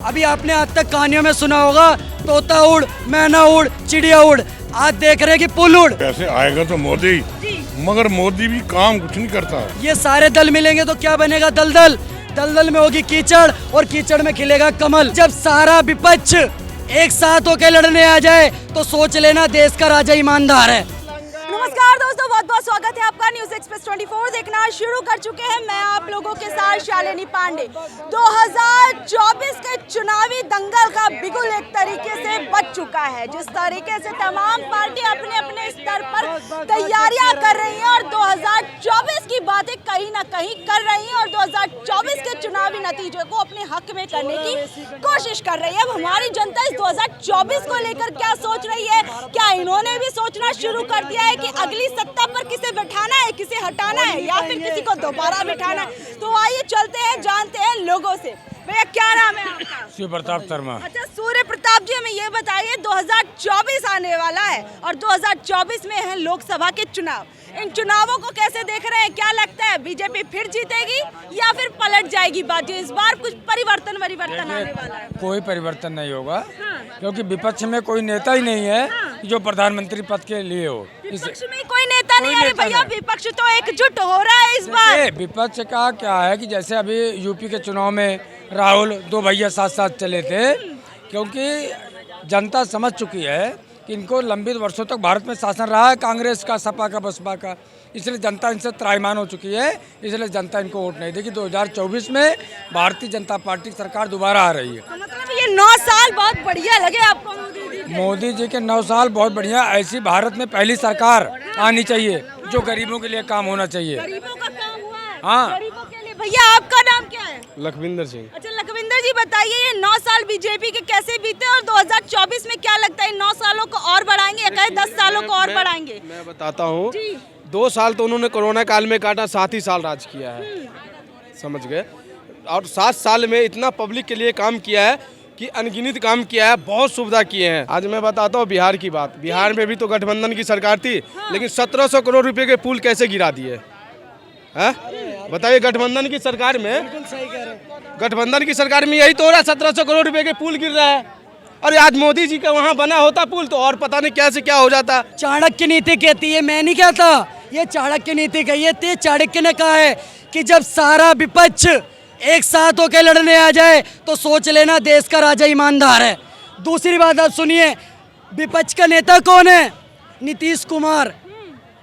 अभी आपने आज तक कहानियों में सुना होगा तोता उड़, मैना उड़, चिड़िया उड़। आज देख रहे हैं कि पुल उड़। कैसे आएगा तो मोदी, मगर मोदी भी काम कुछ नहीं करता। ये सारे दल मिलेंगे तो क्या बनेगा? दलदल। दलदल में होगी कीचड़ और कीचड़ में खिलेगा कमल। जब सारा विपक्ष एक साथ होकर लड़ने आ जाए तो सोच लेना देश का राजा ईमानदार है। नमस्कार दोस्तों, बहुत बहुत स्वागत है आपका। न्यूज़ एक्सप्रेस 24 देखना शुरू कर चुके हैं। मैं आप लोगों के साथ शालिनी पांडे। 2024 के चुनावी दंगल का बिगुल एक तरीके से बच चुका है। जिस तरीके से तमाम पार्टी अपने अपने स्तर पर तैयारियां कर रही हैं और 2024 की बातें कहीं ना कहीं कर रही हैं और 2024 के चुनावी नतीजे को अपने हक में करने की कोशिश कर रही है। अब हमारी जनता इस 2024 को लेकर क्या सोच रही है? क्या इन्होंने भी सोचना शुरू कर दिया है कि अगली सत्ता पर किसे बैठाना है, किसे हटाना है या फिर किसी को दोबारा बैठाना है? तो आइए चलते हैं, जानते हैं लोगों से। भैया क्या नाम है आपका? सूर्य प्रताप शर्मा। अच्छा सूर्य प्रताप जी, हमें ये बताइए 2024 आने वाला है और 2024 में है लोकसभा के चुनाव। इन चुनावों को कैसे देख रहे हैं? क्या लगता है बीजेपी फिर जीतेगी या फिर पलट जाएगी बाजी? इस बार कुछ परिवर्तन आने वाला है? कोई परिवर्तन नहीं होगा, क्योंकि विपक्ष में कोई नेता ही नहीं है जो प्रधानमंत्री पद के लिए हो। विपक्ष में कोई नेता नहीं है भैया, विपक्ष तो एकजुट हो रहा है इस बार। विपक्ष का क्या है कि जैसे अभी यूपी के चुनाव में राहुल दो भैया साथ साथ चले थे, क्योंकि जनता समझ चुकी है कि इनको लंबित वर्षों तक भारत में शासन रहा है कांग्रेस का, सपा का, बसपा का, इसलिए जनता इनसे त्रायमान हो चुकी है। इसलिए जनता इनको वोट नहीं देगी। 2024 में भारतीय जनता पार्टी सरकार दोबारा आ रही है। तो मतलब ये 9 साल बहुत बढ़िया लगे आपको? मोदी जी के 9 साल बहुत बढ़िया। ऐसी भारत में पहली सरकार आनी चाहिए जो गरीबों के लिए काम होना चाहिए। गरीबों का काम हुआ है। हाँ। गरीबों के लिए। भैया आपका नाम क्या है? लखविंदर सिंह। अच्छा लखविंदर जी, बताइए ये 9 साल बीजेपी के कैसे बीते और 2024 में क्या लगता है 9 सालों को और बढ़ाएंगे या कहे 10 सालों को और बढ़ाएंगे? मैं बताता हूँ, 2 साल तो उन्होंने कोरोना काल में काटा, 7 ही साल राज किया है, समझ गए। और 7 साल में इतना पब्लिक के लिए काम किया है कि अनगिनत काम किया है, बहुत सुविधा किए हैं। आज मैं बताता हूँ बिहार की बात। बिहार में भी तो गठबंधन की सरकार थी, लेकिन 1700 करोड़ रुपए के पुल कैसे गिरा दिए हैं? बताइए, गठबंधन की सरकार में, गठबंधन की सरकार में यही तो हो रहा है, 1700 करोड़ रुपए के पुल गिर रहा है। अरे आज मोदी जी का वहाँ बना होता पुल तो और पता नहीं क्या से क्या हो जाता। चाणक्य नीति कहती है, मैं नहीं कहता, ये चाणक्य नीति कही है। चाणक्य ने कहा है कि जब सारा विपक्ष एक साथ होकर लड़ने आ जाए तो सोच लेना देश का राजा ईमानदार है। दूसरी बात आप सुनिए, विपक्ष का नेता कौन है? नीतीश कुमार।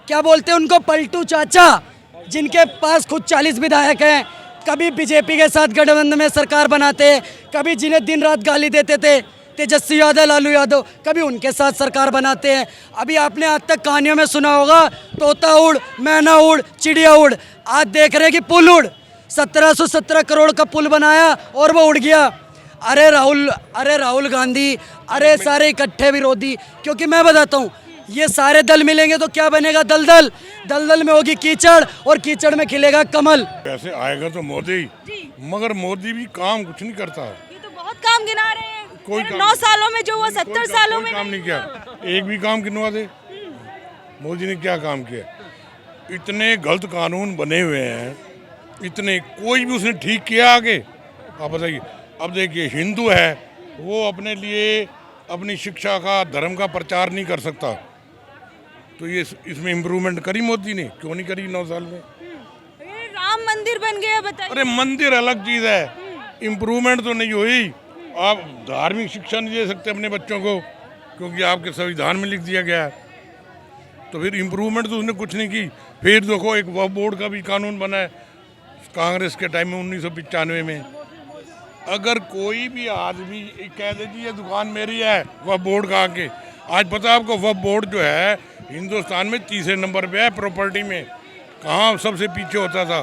क्या बोलते हैं उनको? पलटू चाचा, जिनके पास खुद 40 विधायक हैं। कभी बीजेपी के साथ गठबंधन में सरकार बनाते, कभी जिन्हें दिन रात गाली देते थे तेजस्वी यादव, लालू यादव, कभी उनके साथ सरकार बनाते हैं। अभी आपने आज तक कहानियों में सुना होगा तोता उड़, मैना उड़, चिड़िया उड़। आज देख रहे हैं कि पुल उड़। 1717 करोड़ का पुल बनाया और वो उड़ गया। अरे राहुल गांधी, अरे सारे इकट्ठे विरोधी। क्योंकि मैं बताता हूँ, ये सारे दल मिलेंगे तो क्या बनेगा? दलदल। दलदल में होगी कीचड़ और कीचड़ में खिलेगा कमल। कैसे आएगा तो मोदी, मगर मोदी भी काम कुछ नहीं करता। ये तो बहुत काम गिना रहे हैं। कोई काम 9 सालों में जो वो 70 सालों में काम नहीं किया। एक भी काम गिनवा दे, मोदी ने क्या काम किया? इतने गलत कानून बने हुए हैं, इतने, कोई भी उसने ठीक किया आगे? आप बताइए। अब देखिए, हिंदू है वो अपने लिए अपनी शिक्षा का, धर्म का प्रचार नहीं कर सकता, तो ये इसमें इम्प्रूवमेंट करी मोदी ने? क्यों नहीं करी 9 साल में? राम मंदिर बन गया, बताइए। अरे मंदिर अलग चीज है, इम्प्रूवमेंट तो नहीं हुई। आप धार्मिक शिक्षा नहीं दे सकते अपने बच्चों को, क्योंकि आपके संविधान में लिख दिया गया है। तो फिर इम्प्रूवमेंट तो उसने कुछ नहीं की। फिर देखो, एक वक्फ बोर्ड का भी कानून बना है कांग्रेस के टाइम में 1995 में। अगर कोई भी आदमी कह दे जी ये दुकान मेरी है वक्फ बोर्ड का आके, आज पता है आपको वक्फ बोर्ड जो है हिंदुस्तान में 3रे नंबर पे है प्रॉपर्टी में। कहाँ सबसे पीछे होता था।